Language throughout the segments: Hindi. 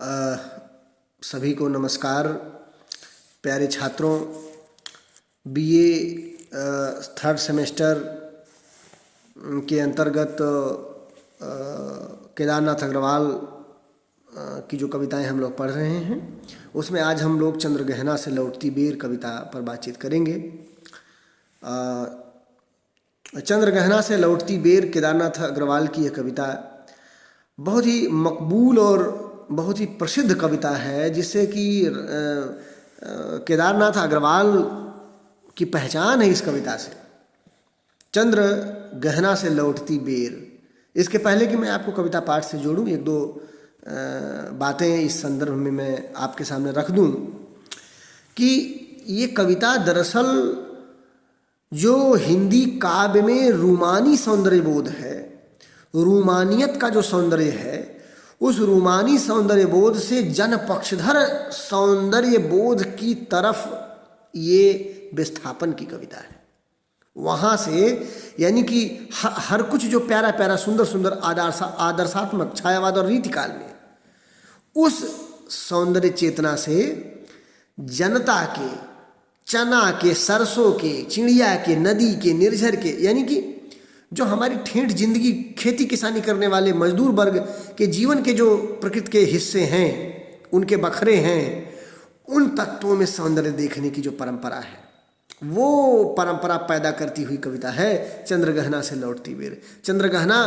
अ, सभी को नमस्कार। प्यारे छात्रों, बीए थर्ड सेमेस्टर के अंतर्गत केदारनाथ अग्रवाल की जो कविताएं हम लोग पढ़ रहे हैं, उसमें आज हम लोग चंद्रगहना से लौटती बेर कविता पर बातचीत करेंगे। चंद्रगहना से लौटती बेर केदारनाथ अग्रवाल की यह कविता बहुत ही मकबूल और बहुत ही प्रसिद्ध कविता है, जिससे कि केदारनाथ अग्रवाल की पहचान है इस कविता से। चंद्र गहना से लौटती बेर। इसके पहले कि मैं आपको कविता पाठ से जोड़ूं, एक दो बातें इस संदर्भ में मैं आपके सामने रख दूं कि ये कविता दरअसल जो हिंदी काव्य में रूमानी सौंदर्य बोध है, रूमानियत का जो सौंदर्य है, उस रूमानी सौंदर्य बोध से जन पक्षधर सौंदर्य बोध की तरफ ये विस्थापन की कविता है। वहाँ से यानी कि हर कुछ जो प्यारा प्यारा सुंदर सुंदर आदर्शात्मक छायावाद और रीतिकाल में, उस सौंदर्य चेतना से जनता के, चना के, सरसों के, चिड़िया के, नदी के, निर्झर के, यानी कि जो हमारी ठेठ जिंदगी खेती किसानी करने वाले मजदूर वर्ग के जीवन के जो प्रकृति के हिस्से हैं, उनके बखरे हैं, उन तत्वों में सौंदर्य देखने की जो परंपरा है, वो परंपरा पैदा करती हुई कविता है चंद्रगहना से लौटती बेर। चंद्रगहना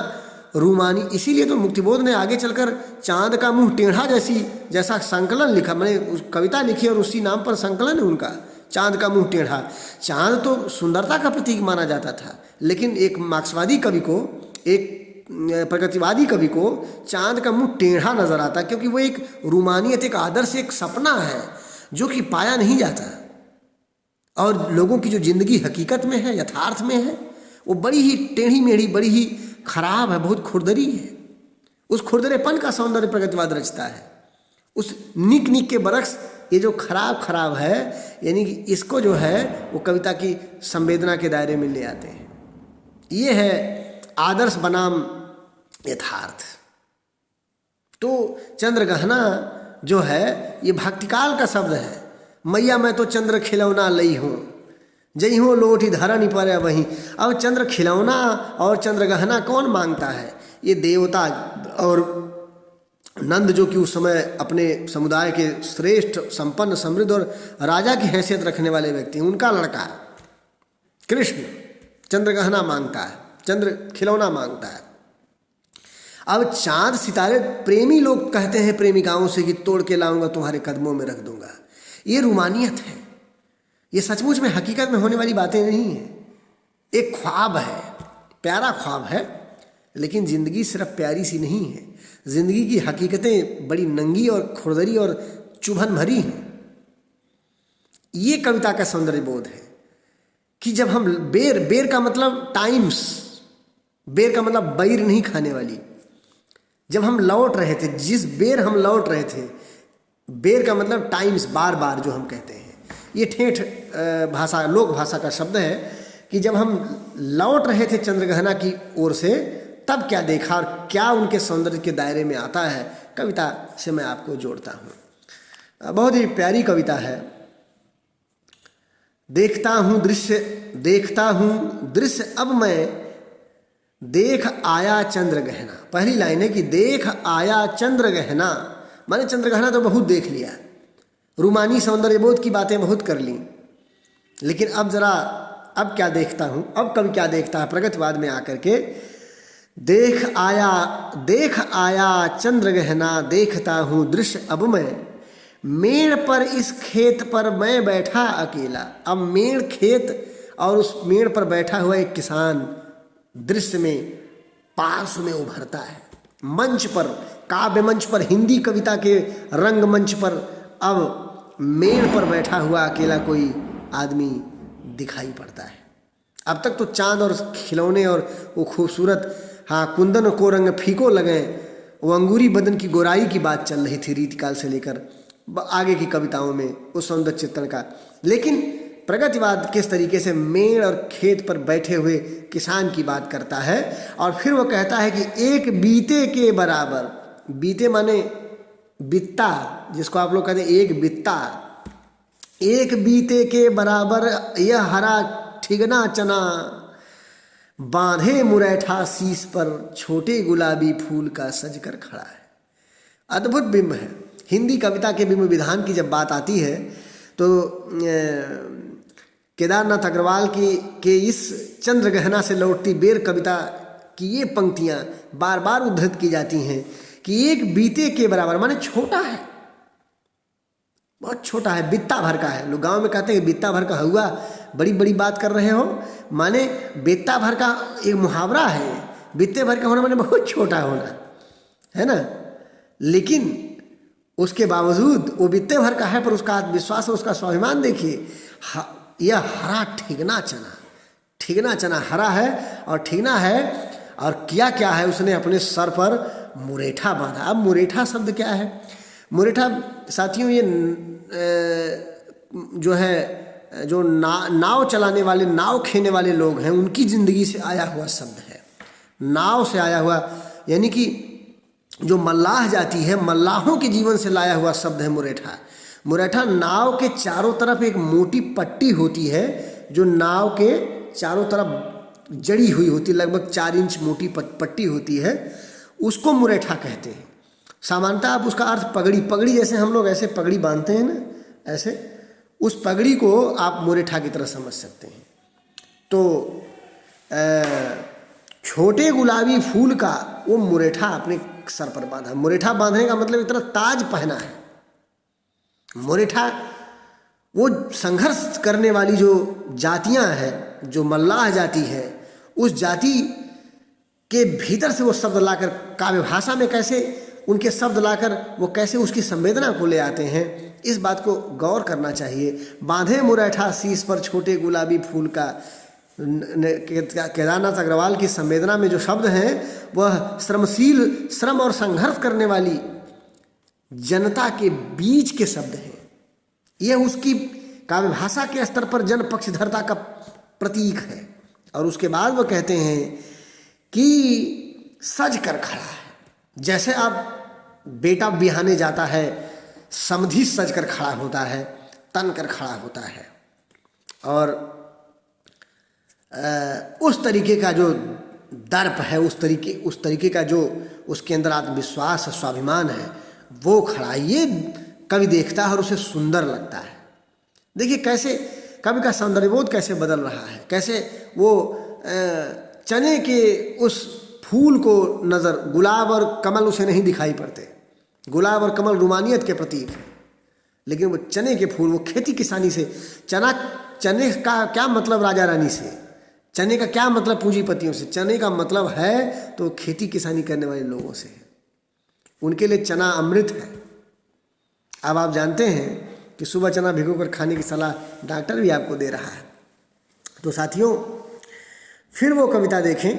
रूमानी, इसीलिए तो मुक्तिबोध ने आगे चलकर चांद का मुंह टेढ़ा जैसा संकलन लिखा। मैंने उस कविता लिखी और उसी नाम पर संकलन है उनका, चांद का मुंह टेढ़ा। चांद तो सुंदरता का प्रतीक माना जाता था, लेकिन एक मार्क्सवादी कवि को, एक प्रगतिवादी कवि को चांद का मुंह टेढ़ा नजर आता, क्योंकि वो एक रूमानियत, एक आदर्श, एक सपना है जो कि पाया नहीं जाता। और लोगों की जो जिंदगी हकीकत में है, यथार्थ में है, वो बड़ी ही टेढ़ी मेढ़ी, बड़ी ही खराब है, बहुत खुरदरी है। उस खुरदरेपन का सौंदर्य प्रगतिवाद रचता है। उस निक निक के बरक्स, ये जो खराब है, यानी कि इसको जो है वो कविता की संवेदना के दायरे में ले आते हैं। ये है आदर्श बनाम यथार्थ। तो चंद्रगहना जो है ये भक्तिकाल का शब्द है। मैया मैं तो चंद्र खिलौना लई हूँ, जई हूँ लोटी धरनी पर वहीं। अब चंद्र खिलौना और चंद्रगहना कौन मांगता है? ये देवता और नंद, जो कि उस समय अपने समुदाय के श्रेष्ठ, संपन्न, समृद्ध और राजा की हैसियत रखने वाले व्यक्ति, उनका लड़का कृष्ण चंद्रगहना मांगता है, चंद्र खिलौना मांगता है। अब चांद सितारे प्रेमी लोग कहते हैं प्रेमिकाओं से कि तोड़ के लाऊंगा तुम्हारे कदमों में रख दूंगा। ये रूमानियत है, ये सचमुच में हकीकत में होने वाली बातें नहीं है। एक ख्वाब है, प्यारा ख्वाब है, लेकिन जिंदगी सिर्फ प्यारी सी नहीं है। जिंदगी की हकीकतें बड़ी नंगी और खुरदरी और चुभन भरी हैं। ये कविता का सौंदर्य बोध है कि जब हम बेर का मतलब टाइम्स, बेर का मतलब बैर नहीं खाने वाली। जब हम लौट रहे थे, जिस बेर हम लौट रहे थे, बेर का मतलब टाइम्स, बार बार जो हम कहते हैं, ये ठेठ भाषा, लोक भाषा का शब्द है कि जब हम लौट रहे थे चंद्रगहना की ओर से, तब क्या देखा और क्या उनके सौंदर्य के दायरे में आता है, कविता से मैं आपको जोड़ता हूँ। बहुत ही प्यारी कविता है। देखता हूँ दृश्य अब मैं, देख आया चंद्रगहना। पहली लाइन है कि देख आया चंद्रगहना, मैंने चंद्रगहना तो बहुत देख लिया, रूमानी सौंदर्य बोध की बातें बहुत कर ली, लेकिन अब क्या देखता हूँ, अब कवि क्या देखता है प्रगतिवाद में आकर के। देख आया चंद्रगहना, देखता हूँ दृश्य अब मैं, मेड़ पर इस खेत पर मैं बैठा अकेला। अब मेड़, खेत और उस मेड़ पर बैठा हुआ एक किसान दृश्य में, पास में उभरता है। मंच पर, काव्य मंच पर, हिंदी कविता के रंग मंच पर अब मेड़ पर बैठा हुआ अकेला कोई आदमी दिखाई पड़ता है। अब तक तो चांद और खिलौने और वो खूबसूरत, हाँ, कुंदन को रंग फीको लगे, वो अंगूरी बदन की गोराई की बात चल रही थी रीतिकाल से लेकर आगे की कविताओं में, उस सौंदर्य चित्रण का। लेकिन प्रगतिवाद किस तरीके से मेड़ और खेत पर बैठे हुए किसान की बात करता है, और फिर वो कहता है कि एक बीते के बराबर, बीते माने बित्ता, जिसको आप लोग कहते हैं एक बित्ता, एक बीते के बराबर यह हरा ठिगना चना, बांधे मुरैठा शीश पर छोटे गुलाबी फूल का सज कर खड़ा है। अद्भुत बिंब है। हिंदी कविता के बिंब विधान की जब बात आती है तो केदारनाथ अग्रवाल के इस चंद्र गहना से लौटती बेर कविता की ये पंक्तियाँ बार बार उद्धृत की जाती हैं कि एक बीते के बराबर, माने छोटा है, बहुत छोटा है, बित्ता भर का है। लोग गांव में कहते हैं बित्ता भर का हुआ, बड़ी बड़ी बात कर रहे हो, माने बित्ता भर का एक मुहावरा है। बित्ते भर का होना माने बहुत छोटा होना, है ना। लेकिन उसके बावजूद वो बित्ते भर का है, पर उसका आत्मविश्वास और उसका स्वाभिमान देखिए। यह हरा ठिगना चना, ठिगना चना हरा है और ठिगना है, और किया क्या है, उसने अपने सर पर मुरेठा बांधा। अब मुरेठा शब्द क्या है? मुरेठा साथियों ये जो है, जो नाव चलाने वाले, नाव खेने वाले लोग हैं, उनकी जिंदगी से आया हुआ शब्द है। नाव से आया हुआ, यानी कि जो मल्लाह जाति है, मल्लाहों के जीवन से लाया हुआ शब्द है मुरेठा। मुरेठा नाव के चारों तरफ एक मोटी पट्टी होती है, जो नाव के चारों तरफ जड़ी हुई होती है, लगभग 4 इंच मोटी पट्टी होती है, उसको मुरेठा कहते हैं। सामान्यतः आप उसका अर्थ पगड़ी, पगड़ी जैसे हम लोग ऐसे पगड़ी बांधते हैं ना, ऐसे उस पगड़ी को आप मुरेठा की तरह समझ सकते हैं। तो छोटे गुलाबी फूल का वो मुरेठा अपने सर पर बांधा। मुरेठा बांधने का मतलब इतना ताज पहना है। मुरेठा वो संघर्ष करने वाली जो जातियां हैं, जो मल्लाह जाति है, उस जाति के भीतर से वो शब्द लाकर काव्य भाषा में कैसे उनके शब्द लाकर वो कैसे उसकी संवेदना को ले आते हैं, इस बात को गौर करना चाहिए। बांधे मुरैठा शीश पर छोटे गुलाबी फूल का, केदारनाथ अग्रवाल की संवेदना में जो शब्द हैं वह श्रमशील, श्रम और संघर्ष करने वाली जनता के बीच के शब्द हैं। यह उसकी काव्य भाषा के स्तर पर जन पक्षधरता का प्रतीक है। और उसके बाद वो कहते हैं कि सज कर खड़ा है। जैसे आप बेटा बिहाने जाता है, समधी सज कर खड़ा होता है, तन कर खड़ा होता है, और उस तरीके का जो दर्प है, उस तरीके का जो उसके अंदर आत्मविश्वास, स्वाभिमान है, वो खड़ा, ये कवि देखता है और उसे सुंदर लगता है। देखिए कैसे कवि का सौंदर्यबोध कैसे बदल रहा है, कैसे वो चने के उस फूल को नज़र, गुलाब और कमल उसे नहीं दिखाई पड़ते। गुलाब और कमल रूमानियत के प्रतीक है, लेकिन वो चने के फूल, वो खेती किसानी से, चने का क्या मतलब राजा रानी से, चने का क्या मतलब पूंजीपतियों से, चने का मतलब है तो खेती किसानी करने वाले लोगों से है। उनके लिए चना अमृत है। अब आप जानते हैं कि सुबह चना भिगो कर खाने की सलाह डॉक्टर भी आपको दे रहा है। तो साथियों, फिर वो कविता देखें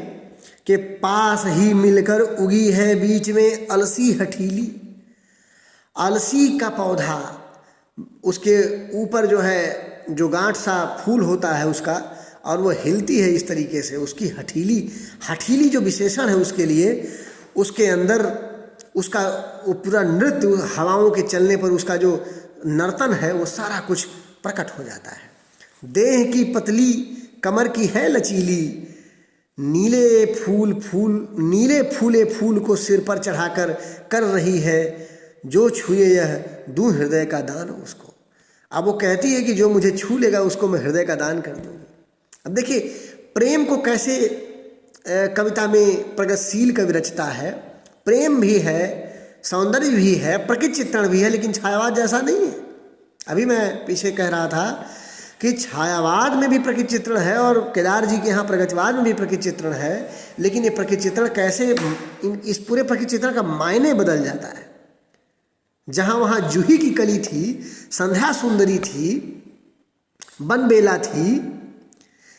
कि पास ही मिलकर उगी है बीच में अलसी हठीली। अलसी का पौधा, उसके ऊपर जो है, जो गांठ सा फूल होता है उसका, और वो हिलती है इस तरीके से, उसकी हठीली जो विशेषण है उसके लिए, उसके अंदर उसका वो पूरा नृत्य, हवाओं के चलने पर उसका जो नर्तन है वो सारा कुछ प्रकट हो जाता है। देह की पतली, कमर की है लचीली, नीले फूले फूल को सिर पर चढ़ाकर कर रही है, जो छुए यह दूं हृदय का दान उसको। अब वो कहती है कि जो मुझे छू लेगा उसको मैं हृदय का दान कर दूंगी। अब देखिए प्रेम को कैसे कविता में प्रगतिशील कवि रचता है। प्रेम भी है, सौंदर्य भी है, प्रकृति चित्रण भी है, लेकिन छायावाद जैसा नहीं है। अभी मैं पीछे कह रहा था कि छायावाद में भी प्रकृति चित्रण है और केदार जी के यहाँ प्रगतिवाद में भी प्रकृति चित्रण है, लेकिन ये प्रकृति चित्रण कैसे, इस पूरे प्रकृति चित्रण का मायने बदल जाता है। जहाँ वहाँ जूही की कली थी, संध्या सुंदरी थी, बनबेला थी,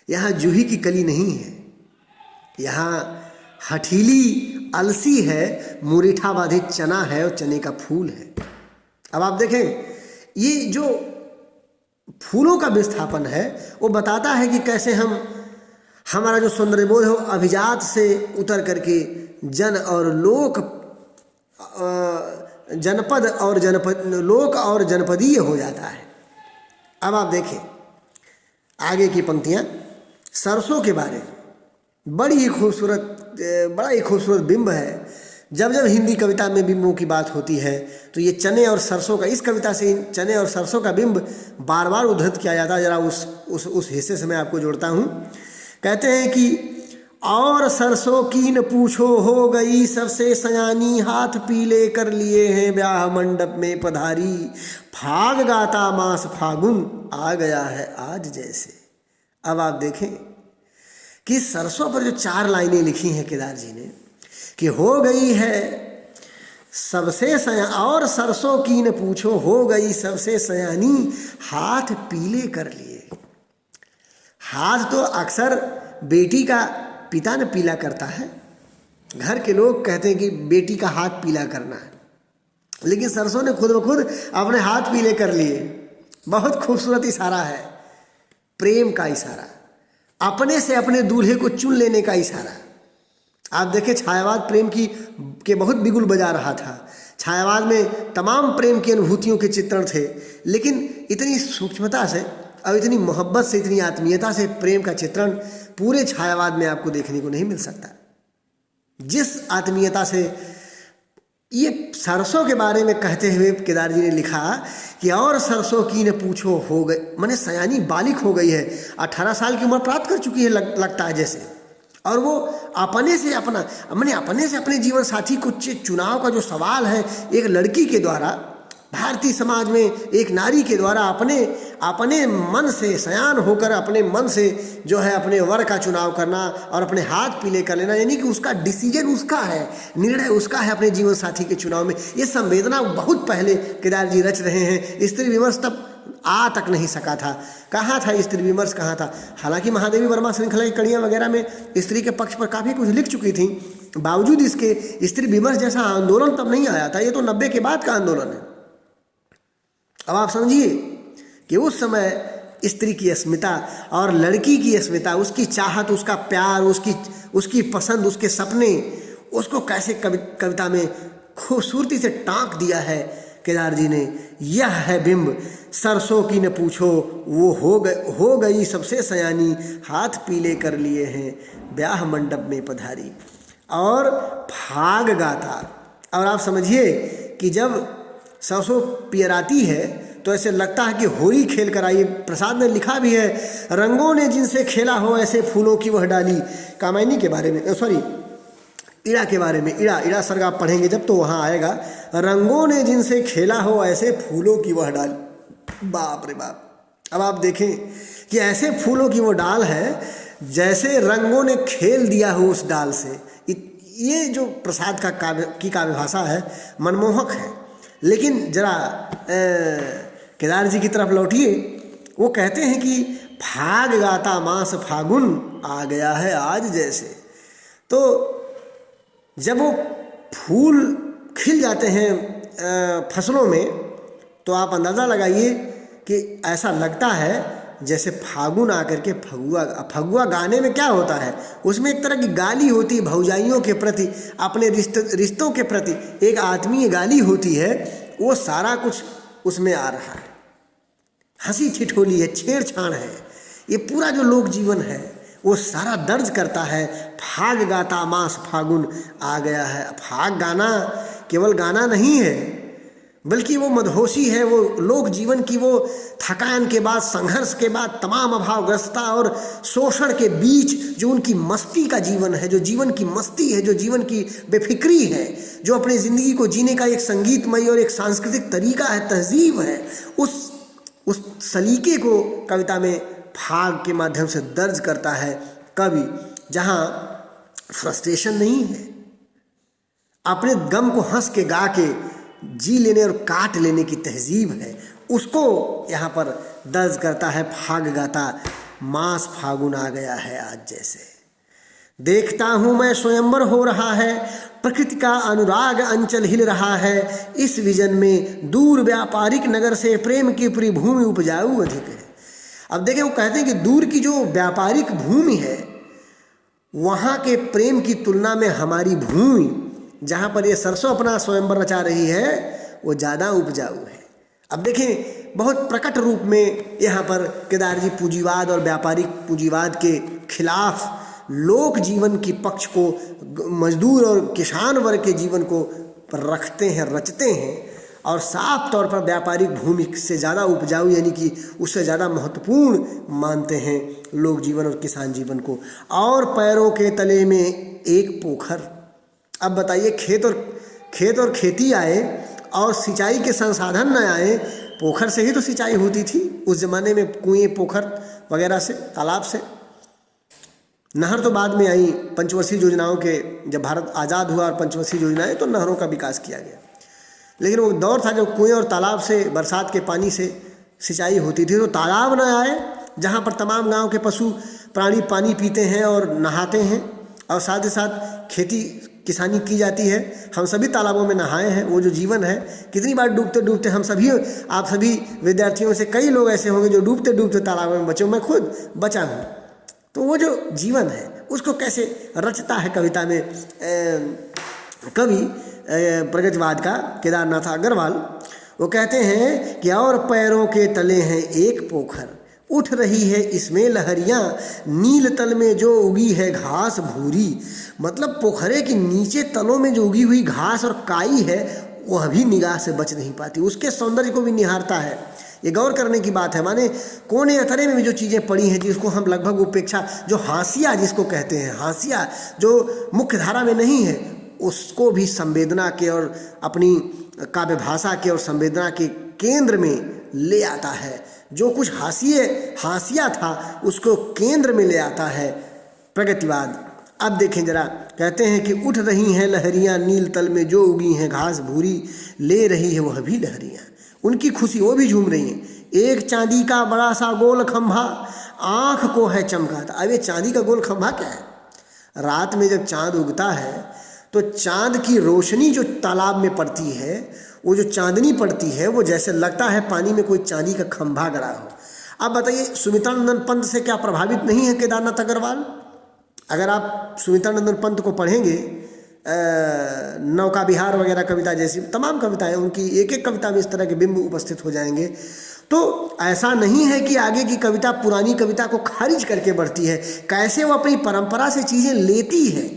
यहाँ जूही की कली नहीं है, यहाँ हठीली अलसी है, मुरीठा बाधित चना है और चने का फूल है। अब आप देखें ये जो फूलों का विस्थापन है वो बताता है कि कैसे हमारा जो सौंदर्यबोध है वो अभिजात से उतर करके जन और लोक जनपद और जनपद, लोक और जनपदीय हो जाता है। अब आप देखें आगे की पंक्तियाँ, सरसों के बारे में बड़ा ही खूबसूरत बिंब है। जब जब हिंदी कविता में बिंबों की बात होती है तो ये चने और सरसों का, इस कविता से चने और सरसों का बिंब बार बार उद्धृत किया जाता है। जरा उस हिस्से से मैं आपको जोड़ता हूँ। कहते हैं कि और सरसों की न पूछो, हो गई सबसे सयानी, हाथ पीले कर लिए हैं ब्याह मंडप में पधारी, फाग गाता मास फागुन आ गया है आज जैसे। अब आप देखें कि सरसों पर जो 4 लाइनें लिखी हैं केदार जी ने कि हो गई है सबसे और सरसों की न पूछो, हो गई सबसे सयानी, हाथ पीले कर लिए। हाथ तो अक्सर बेटी का पिता ने पीला करता है। घर के लोग कहते हैं कि बेटी का हाथ पीला करना है, लेकिन सरसों ने खुद ब खुद अपने हाथ पीले कर लिए। बहुत खूबसूरत इशारा है, प्रेम का इशारा, अपने से अपने दूल्हे को चुन लेने का इशारा। आप देखें छायावाद प्रेम के बहुत बिगुल बजा रहा था। छायावाद में तमाम प्रेम की अनुभूतियों के चित्रण थे, लेकिन इतनी सूक्ष्मता से और इतनी मोहब्बत से, इतनी आत्मीयता से प्रेम का चित्रण पूरे छायावाद में आपको देखने को नहीं मिल सकता। जिस आत्मीयता से ये सरसों के बारे में कहते हुए केदार जी ने लिखा कि और सरसों की न पूछो, हो गई, माने सयानी बालिक हो गई है, 18 साल की उम्र प्राप्त कर चुकी है लगता है जैसे। और वो अपने से अपने जीवन साथी को चुनाव का जो सवाल है एक लड़की के द्वारा, भारतीय समाज में एक नारी के द्वारा अपने मन से सयान होकर अपने मन से जो है अपने वर का चुनाव करना और अपने हाथ पीले कर लेना, यानी कि उसका डिसीजन उसका है, निर्णय उसका है अपने जीवन साथी के चुनाव में। ये संवेदना बहुत पहले केदार जी रच रहे हैं। स्त्री विमर्श तब आ तक नहीं सका था। कहाँ था स्त्री विमर्श, कहाँ था? हालांकि महादेवी वर्मा श्रृंखला की कड़ियाँ वगैरह में स्त्री के पक्ष पर काफ़ी कुछ लिख चुकी थी, बावजूद इसके स्त्री विमर्श जैसा आंदोलन तब नहीं आया था। ये तो 90 के बाद का आंदोलन है। अब आप समझिए कि उस समय स्त्री की अस्मिता और लड़की की अस्मिता, उसकी चाहत, उसका प्यार, उसकी पसंद, उसके सपने, उसको कैसे कविता में खूबसूरती से टाँक दिया है केदार जी ने। यह है बिंब, सरसों की न पूछो, वो हो गई सबसे सयानी, हाथ पीले कर लिए हैं ब्याह मंडप में पधारी। और फाग गाता, और आप समझिए कि जब सरसों पियराती है तो ऐसे लगता है कि होली खेल कर आई। प्रसाद ने लिखा भी है, रंगों ने जिनसे खेला हो ऐसे फूलों की वह डाली। कामायनी के बारे में, सॉरी इड़ा के बारे में, इड़ा सर्ग आप पढ़ेंगे जब तो वहाँ आएगा, रंगों ने जिनसे खेला हो ऐसे फूलों की वह डाल। बाप रे बाप। अब आप देखें कि ऐसे फूलों की वो डाल है जैसे रंगों ने खेल दिया हो उस डाल से। ये जो प्रसाद का काव्य भाषा है मनमोहक है। लेकिन जरा केदार जी की तरफ लौटिए, वो कहते हैं कि फाग गाता मास फागुन आ गया है आज जैसे। तो जब वो फूल खिल जाते हैं फसलों में तो आप अंदाज़ा लगाइए कि ऐसा लगता है जैसे फागुन आकर के फगुआ गाने में क्या होता है, उसमें एक तरह की गाली होती है भौजाइयों के प्रति, अपने रिश्तों के प्रति एक आत्मीय गाली होती है। वो सारा कुछ उसमें आ रहा है, हंसी ठिठोली है, छेड़छाड़ है। ये पूरा जो लोक जीवन है वो सारा दर्ज करता है। फाग गाता मास फागुन आ गया है। फाग गाना केवल गाना नहीं है, बल्कि वो मदहोशी है, वो लोक जीवन की वो थकान के बाद, संघर्ष के बाद, तमाम अभावग्रस्तता और शोषण के बीच जो उनकी मस्ती का जीवन है, जो जीवन की मस्ती है, जो जीवन की बेफिक्री है, जो अपनी ज़िंदगी को जीने का एक संगीतमय और एक सांस्कृतिक तरीका है, तहजीब है, उस सलीके को कविता में फाग के माध्यम से दर्ज करता है कवि। जहाँ फ्रस्ट्रेशन नहीं है, अपने गम को हंस के गा के जी लेने और काट लेने की तहजीब है, उसको यहाँ पर दर्ज करता है। फाग गाता मास फागुन आ गया है आज जैसे। देखता हूँ मैं स्वयंवर हो रहा है, प्रकृति का अनुराग अंचल हिल रहा है। इस विजन में दूर व्यापारिक नगर से प्रेम की पूरी भूमि उपजाऊ अधिक है। अब देखें, वो कहते हैं कि दूर की जो व्यापारिक भूमि है वहाँ के प्रेम की तुलना में हमारी भूमि जहाँ पर ये सरसों अपना स्वयंवर रचा रही है वो ज़्यादा उपजाऊ है। अब देखें बहुत प्रकट रूप में यहाँ पर केदार जी पूंजीवाद और व्यापारिक पूंजीवाद के खिलाफ लोक जीवन के पक्ष को, मजदूर और किसान वर्ग के जीवन को रखते हैं, रचते हैं और साफ तौर पर व्यापारिक भूमि से ज़्यादा उपजाऊ यानी कि उससे ज़्यादा महत्वपूर्ण मानते हैं लोक जीवन और किसान जीवन को। और पैरों के तले में एक पोखर। अब बताइए, खेत और खेती आए और सिंचाई के संसाधन न आए, पोखर से ही तो सिंचाई होती थी उस ज़माने में, कुएं पोखर वगैरह से, तालाब से। नहर तो बाद में आई पंचवर्षीय योजनाओं के, जब भारत आज़ाद हुआ और पंचवर्षीय योजनाएं, तो नहरों का विकास किया गया। लेकिन वो दौर था जब कुएं और तालाब से, बरसात के पानी से सिंचाई होती थी। तो तालाब न आए जहाँ पर तमाम गांव के पशु प्राणी पानी पीते हैं और नहाते हैं, और साथ ही साथ खेती किसानी की जाती है। हम सभी तालाबों में नहाए हैं। वो जो जीवन है, कितनी बार डूबते डूबते हम सभी, आप सभी विद्यार्थियों से कई लोग ऐसे होंगे जो डूबते डूबते तालाबों में बचे, मैं खुद बचा हूँ। तो वो जो जीवन है उसको कैसे रचता है कविता में कवि प्रगतिवाद का केदारनाथ अग्रवाल। वो कहते हैं कि और पैरों के तले हैं एक पोखर, उठ रही है इसमें लहरियाँ, नील तल में जो उगी है घास भूरी। मतलब पोखरे के नीचे तलों में जो उगी हुई घास और काई है वह भी निगाह से बच नहीं पाती, उसके सौंदर्य को भी निहारता है। ये गौर करने की बात है। माने कोने अतरे में भी जो चीज़ें पड़ी हैं जिसको हम लगभग उपेक्षा, जो हाशिया जिसको कहते हैं, हाशिया जो मुख्य धारा में नहीं है, उसको भी संवेदना के और अपनी काव्य भाषा के और संवेदना के केंद्र में ले आता है। जो कुछ हाशिया था उसको केंद्र में ले आता है प्रगतिवाद। अब देखें जरा, कहते हैं कि उठ रही हैं लहरियाँ, नील तल में जो उगी हैं घास भूरी, ले रही है वह भी लहरियाँ। उनकी खुशी, वो भी झूम रही हैं। एक चांदी का बड़ा सा गोल खंभा आँख को है चमकाता। अब ये चांदी का गोल खंभा क्या है? रात में जब चांद उगता है तो चांद की रोशनी जो तालाब में पड़ती है, वो जो चांदनी पड़ती है, वो जैसे लगता है पानी में कोई चांदी का खंभा गड़ा हो। अब बताइए, सुमित्रानंदन पंत से क्या प्रभावित नहीं है केदारनाथ अग्रवाल? अगर आप सुमित्रानंदन पंत को पढ़ेंगे, नौका विहार वगैरह कविता जैसी तमाम कविताएं, उनकी एक एक कविता में इस तरह के बिंब उपस्थित हो जाएंगे। तो ऐसा नहीं है कि आगे की कविता पुरानी कविता को खारिज करके बढ़ती है। कैसे वो अपनी परंपरा से चीज़ें लेती है,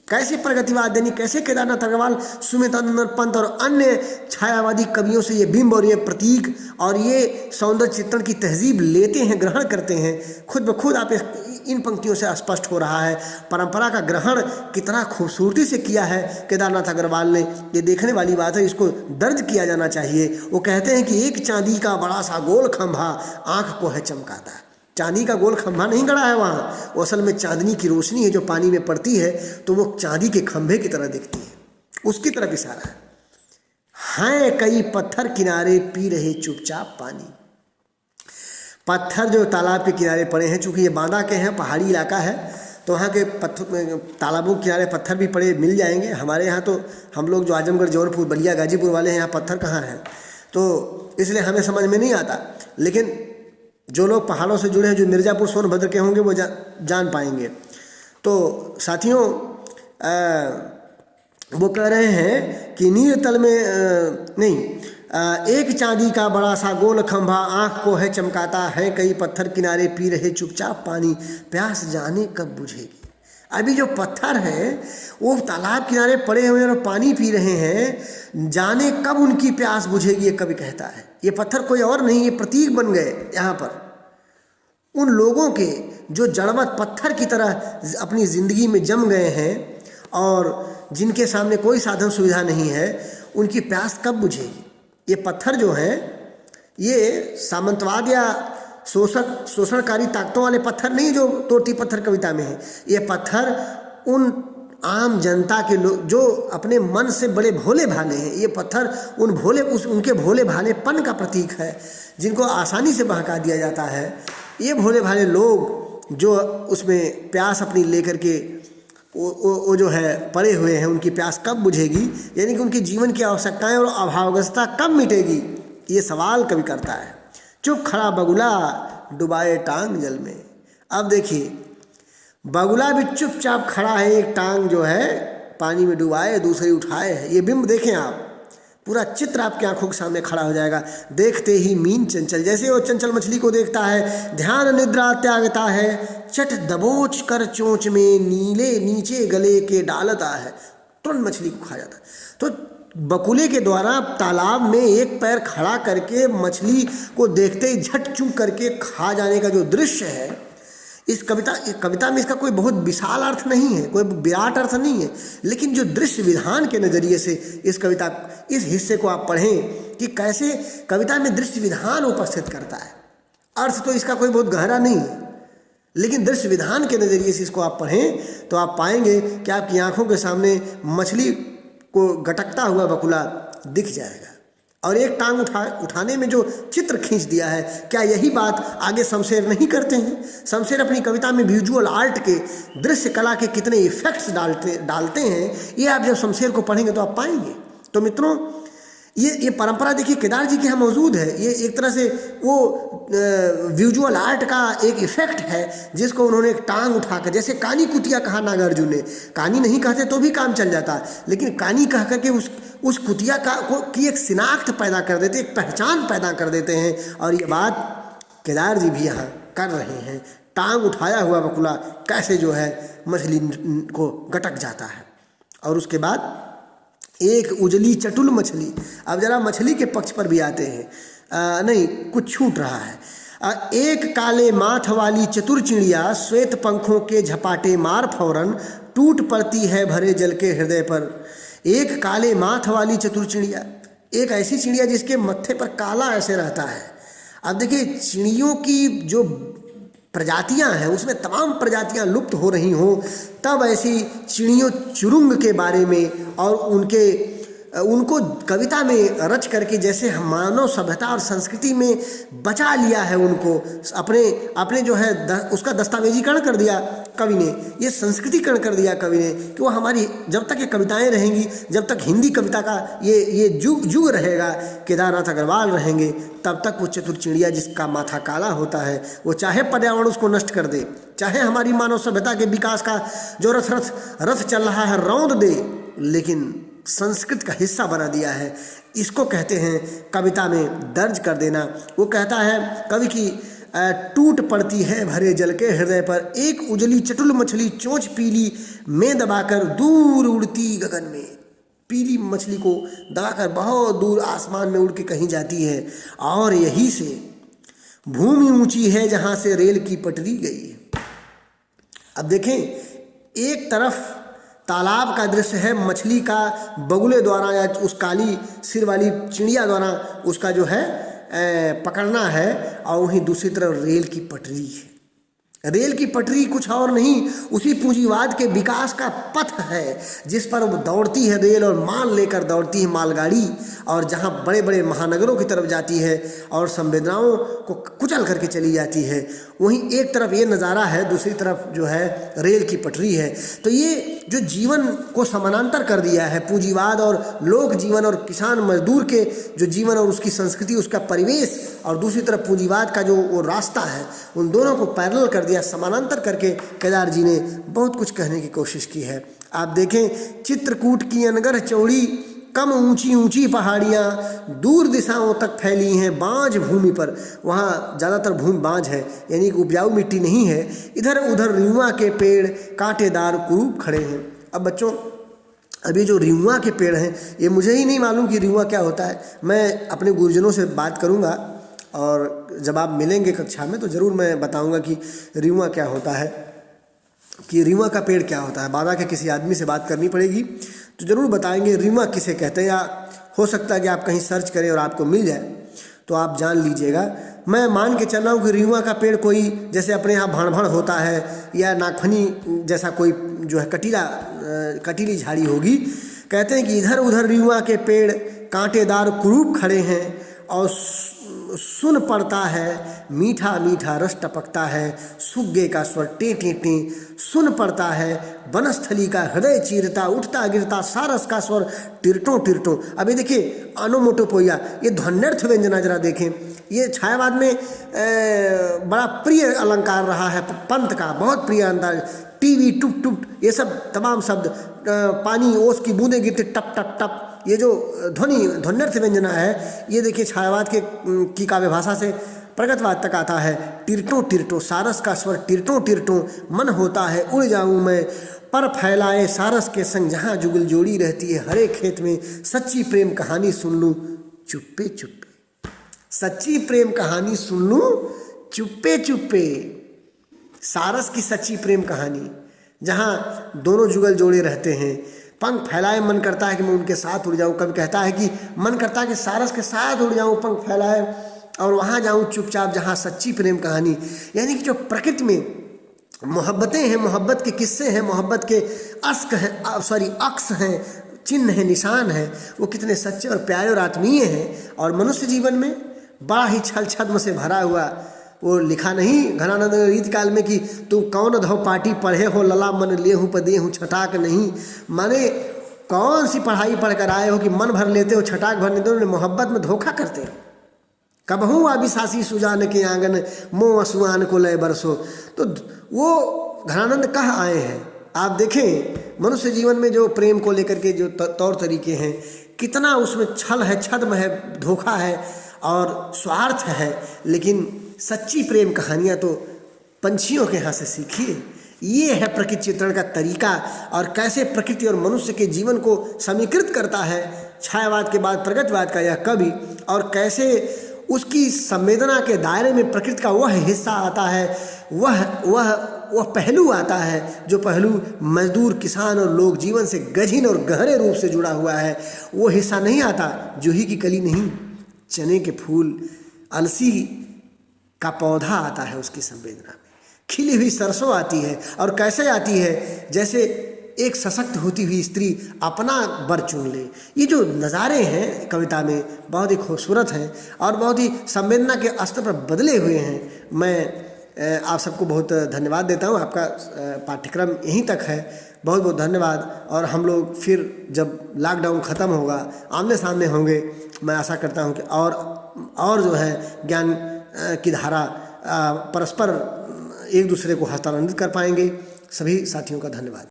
कैसे प्रगतिवाद यानी कैसे केदारनाथ अग्रवाल, सुमित्रानंदन पंत और अन्य छायावादी कवियों से ये बिंब और ये प्रतीक और ये सौंदर्य चित्रण की तहजीब लेते हैं, ग्रहण करते हैं। खुद ब खुद आप इन पंक्तियों से स्पष्ट हो रहा है परंपरा का ग्रहण कितना खूबसूरती से किया है केदारनाथ अग्रवाल ने। ये देखने वाली बात है, इसको दर्ज किया जाना चाहिए। वो कहते हैं कि एक चांदी का बड़ा सा गोल खंभा आँख को है चमकाता। चांदी का गोल खंभा नहीं गड़ा है वहाँ, वो असल में चांदनी की रोशनी है जो पानी में पड़ती है तो वो चांदी के खंभे की तरह दिखती है, उसकी तरफ इशारा है। हैं कई पत्थर किनारे पी रहे चुपचाप पानी। पत्थर जो तालाब के किनारे पड़े हैं, चूँकि ये बांदा के हैं, पहाड़ी इलाका है, तो वहाँ के पत्थर, तालाबों के किनारे पत्थर भी पड़े मिल जाएंगे। हमारे यहाँ तो हम लोग जो आजमगढ़, जौनपुर, बलिया, गाजीपुर वाले हैं, यहाँ पत्थर कहाँ हैं, तो इसलिए हमें समझ में नहीं आता। लेकिन जो लोग पहाड़ों से जुड़े हैं, जो मिर्ज़ापुर, सोनभद्र के होंगे, वो जान पाएंगे। तो साथियों, वो कह रहे हैं कि नील तल में एक चांदी का बड़ा सा गोल खंभा आँख को है चमकाता, है कई पत्थर किनारे पी रहे चुपचाप पानी, प्यास जाने कब बुझेगी। अभी जो पत्थर है वो तालाब किनारे पड़े हुए और पानी पी रहे हैं, जाने कब उनकी प्यास बुझेगी, ये कवि कहता है। ये पत्थर कोई और नहीं, ये प्रतीक बन गए यहाँ पर उन लोगों के जो जड़वत पत्थर की तरह अपनी ज़िंदगी में जम गए हैं और जिनके सामने कोई साधन सुविधा नहीं है, उनकी प्यास कब बुझेगी। ये पत्थर जो हैं, ये सामंतवाद या शोषणकारी ताकतों वाले पत्थर नहीं जो तोटी पत्थर कविता में है। ये पत्थर उन आम जनता के लोग जो अपने मन से बड़े भोले भाले हैं, ये पत्थर उनके भोले भालेपन का प्रतीक है, जिनको आसानी से बहका दिया जाता है। ये भोले भाले लोग जो उसमें प्यास अपनी लेकर के वो जो है पड़े हुए हैं, उनकी प्यास कब बुझेगी, यानी कि उनकी जीवन की आवश्यकताएं और अभावग्रस्तता कब मिटेगी, ये सवाल कवि करता है। चुप खड़ा बगुला डुबाए टांग जल में। अब देखिए, बगुला भी चुपचाप खड़ा है, एक टांग जो है पानी में डुबाए दूसरी उठाए है। ये बिंब देखें आप, पूरा चित्र आपकी आंखों के सामने खड़ा हो जाएगा। देखते ही मीन चंचल, जैसे वो चंचल मछली को देखता है, ध्यान निद्रा त्यागता है, चट दबोच कर चोंच में नीले नीचे गले के डालता है, तुरंत मछली को खा जाता है। तो बकुले के द्वारा तालाब में एक पैर खड़ा करके मछली को देखते ही झट चूक करके खा जाने का जो दृश्य है, इस कविता में इसका कोई बहुत विशाल अर्थ नहीं है, कोई विराट अर्थ नहीं है, लेकिन जो दृश्य विधान के नज़रिए से इस हिस्से को आप पढ़ें कि कैसे कविता में दृश्य विधान उपस्थित करता है। अर्थ तो इसका कोई बहुत गहरा नहीं है, लेकिन दृश्य विधान के नज़रिए से इसको आप पढ़ें तो आप पाएंगे कि आपकी आंखों के सामने मछली को गटकता हुआ बकुला दिख जाएगा। और एक टांग उठाने में जो चित्र खींच दिया है, क्या यही बात आगे शमशेर नहीं करते हैं? शमशेर अपनी कविता में विजुअल आर्ट के, दृश्य कला के कितने इफेक्ट्स डालते हैं, ये आप जब शमशेर को पढ़ेंगे तो आप पाएंगे। तो मित्रों, ये परंपरा देखिए केदार जी के यहाँ मौजूद है। ये एक तरह से वो विजुअल आर्ट का एक इफेक्ट है जिसको उन्होंने एक टांग उठाकर, जैसे कानी कुतिया कहा नागार्जुन ने, कानी नहीं कहते तो भी काम चल जाता, लेकिन कानी कह करके उस कुतिया की एक शिनाख्त पैदा कर देते, एक पहचान पैदा कर देते हैं। और ये बात केदार जी भी यहाँ कर रहे हैं। टांग उठाया हुआ बकुला कैसे जो है मछली को गटक जाता है। और उसके बाद एक उजली चटुल मछली, अब जरा मछली के पक्ष पर भी आते हैं, नहीं कुछ छूट रहा है। एक काले माथ वाली चतुर चिड़िया, श्वेत पंखों के झपाटे मार फौरन, टूट पड़ती है भरे जल के हृदय पर। एक काले माथ वाली चतुर चिड़िया, एक ऐसी चिड़िया जिसके मत्थे पर काला ऐसे रहता है। अब देखिए, चिड़ियों की जो प्रजातियां हैं उसमें तमाम प्रजातियां लुप्त हो रही हों, तब ऐसी चिड़ियों चुरुंग के बारे में और उनको कविता में रच करके, जैसे मानव सभ्यता और संस्कृति में बचा लिया है, उनको अपने जो है उसका दस्तावेजीकरण कर दिया कवि ने, ये संस्कृतिकरण कर दिया कवि ने कि वो हमारी जब तक ये कविताएं रहेंगी, जब तक हिंदी कविता का ये युग रहेगा, केदारनाथ अग्रवाल रहेंगे, तब तक वो चतुर चिड़िया जिसका माथा काला होता है, वो चाहे पर्यावरण उसको नष्ट कर दे, चाहे हमारी मानव सभ्यता के विकास का जो रथ चल रहा है रौंद दे, लेकिन संस्कृत का हिस्सा बना दिया है। इसको कहते हैं कविता में दर्ज कर देना। वो कहता है कवि की, टूट पड़ती है भरे जल के हृदय पर, एक उजली चटुल मछली चोंच पीली में दबाकर दूर उड़ती गगन में। पीली मछली को दबाकर बहुत दूर आसमान में उड़ के कहीं जाती है। और यही से भूमि ऊंची है जहां से रेल की पटरी गई। अब देखें, एक तरफ तालाब का दृश्य है, मछली का बगुले द्वारा या उस काली सिर वाली चिड़िया द्वारा उसका जो है पकड़ना है, और वहीं दूसरी तरफ रेल की पटरी है। रेल की पटरी कुछ और नहीं, उसी पूंजीवाद के विकास का पथ है जिस पर वो दौड़ती है रेल, और माल लेकर दौड़ती है मालगाड़ी, और जहाँ बड़े बड़े महानगरों की तरफ जाती है और संवेदनाओं को कुचल करके चली जाती है। वहीं एक तरफ ये नज़ारा है, दूसरी तरफ जो है रेल की पटरी है। तो ये जो जीवन को समानांतर कर दिया है, पूंजीवाद और लोक जीवन और किसान मजदूर के जो जीवन और उसकी संस्कृति, उसका परिवेश, और दूसरी तरफ पूंजीवाद का जो वो रास्ता है, उन दोनों को पैरेलल कर दिया, समानांतर करके केदार जी ने बहुत कुछ कहने की कोशिश की है। आप देखें, चित्रकूट की अनगर चौड़ी, कम ऊंची ऊंची पहाड़ियाँ दूर दिशाओं तक फैली हैं बांझ भूमि पर। वहाँ ज़्यादातर भूमि बांझ है, यानी कि उपजाऊ मिट्टी नहीं है। इधर उधर रिंवा के पेड़ कांटेदार कुरूप खड़े हैं। अब बच्चों, अभी जो रिंवा के पेड़ हैं, ये मुझे ही नहीं मालूम कि रिंवा क्या होता है। मैं अपने गुरुजनों से बात करूँगा, और जब आप मिलेंगे कक्षा में तो ज़रूर मैं बताऊँगा कि रिंवा क्या होता है, कि रिंवा का पेड़ क्या होता है। बाबा के किसी आदमी से बात करनी पड़ेगी तो ज़रूर बताएंगे रिंवा किसे कहते हैं, या हो सकता है कि आप कहीं सर्च करें और आपको मिल जाए तो आप जान लीजिएगा। मैं मान के चल रहा हूँ कि रिंवा का पेड़ कोई जैसे अपने यहाँ भाण होता है, या नागफनी जैसा कोई जो है कटीली झाड़ी होगी। कहते हैं कि इधर उधर रिंवा के पेड़ कांटेदार कुरूप खड़े हैं, और सुन पड़ता है मीठा मीठा रस टपकता है, सुग्गे का स्वर टे टे टे सुन पड़ता है, वनस्थली का हृदय चीरता, उठता गिरता सारस का स्वर टिरटों टिरटों। अभी देखिए, अनोमोटोपोइया, ये ध्वन्यर्थ व्यंजना जरा देखें। ये छायावाद में बड़ा प्रिय अलंकार रहा है पंत का, बहुत प्रिय अंदाज। टीवी टुप टुप, ये सब तमाम शब्द, पानी ओस की बूंदें गिरते टप टप टप, ये जो ध्वन्यर्थ व्यंजना है, ये देखिए छायावाद की काव्य भाषा से प्रगतवाद तक आता है। टिरटों टिरटों सारस का स्वर, टिरटों टिरटों मन होता है उड़ जाऊं मैं, पर फैलाए सारस के संग जहाँ जुगल जोड़ी रहती है, हरे खेत में सच्ची प्रेम कहानी सुन लूं चुप्पे चुप्पे। सच्ची प्रेम कहानी सुन लूं चुप्पे चुप्पे। सारस की सच्ची प्रेम कहानी जहाँ दोनों जुगल जोड़े रहते हैं, पंख फैलाए मन करता है कि मैं उनके साथ उड़ जाऊं। कभी कहता है कि मन करता है कि सारस के साथ उड़ जाऊं, पंख फैलाए और वहाँ जाऊं चुपचाप जहाँ सच्ची प्रेम कहानी। यानी कि जो प्रकृति में मोहब्बतें हैं, मोहब्बत के किस्से हैं, मोहब्बत के अक्स हैं, चिन्ह हैं, निशान हैं, वो कितने सच्चे और प्यारे और आत्मीय हैं। और मनुष्य जीवन में बड़ा ही छल छद्म से भरा हुआ, वो लिखा नहीं घनानंद रीत काल में कि तुम कौन धो पाटी पढ़े हो, लला मन ले हूँ पदे हूँ छटाक नहीं। माने कौन सी पढ़ाई पढ़ कर आए हो कि मन भर लेते हो, छटाक भर लेते हो, मोहब्बत में धोखा करते हो। कबहू आबी सासी सुजान के आंगन, मोह असुआन को लय बरसो। तो वो घनानंद कह आए हैं। आप देखें मनुष्य जीवन में जो प्रेम को लेकर के जो तौर तरीके हैं, कितना उसमें छल है, छद्म है, धोखा है और स्वार्थ है। लेकिन सच्ची प्रेम कहानियाँ तो पंछियों के यहाँ से सीखिए। ये है प्रकृति चित्रण का तरीका, और कैसे प्रकृति और मनुष्य के जीवन को समीकृत करता है छायावाद के बाद प्रगतवाद का यह कवि, और कैसे उसकी संवेदना के दायरे में प्रकृति का वह हिस्सा आता है, वह पहलू आता है जो पहलू मजदूर, किसान और लोक जीवन से गहन और गहरे रूप से जुड़ा हुआ है। वो हिस्सा नहीं आता जूही की कली नहीं, चने के फूल, अलसी का पौधा आता है उसकी संवेदना में, खिली हुई सरसों आती है। और कैसे आती है, जैसे एक सशक्त होती हुई स्त्री अपना बर चुन ले। ये जो नज़ारे हैं कविता में बहुत ही खूबसूरत हैं और बहुत ही संवेदना के स्तर पर बदले हुए हैं। मैं आप सबको बहुत धन्यवाद देता हूँ। आपका पाठ्यक्रम यहीं तक है। बहुत बहुत धन्यवाद। और हम लोग फिर जब लॉकडाउन ख़त्म होगा आमने सामने होंगे। मैं आशा करता हूँ कि और जो है ज्ञान की धारा परस्पर एक दूसरे को हस्तांतरित कर पाएंगे। सभी साथियों का धन्यवाद।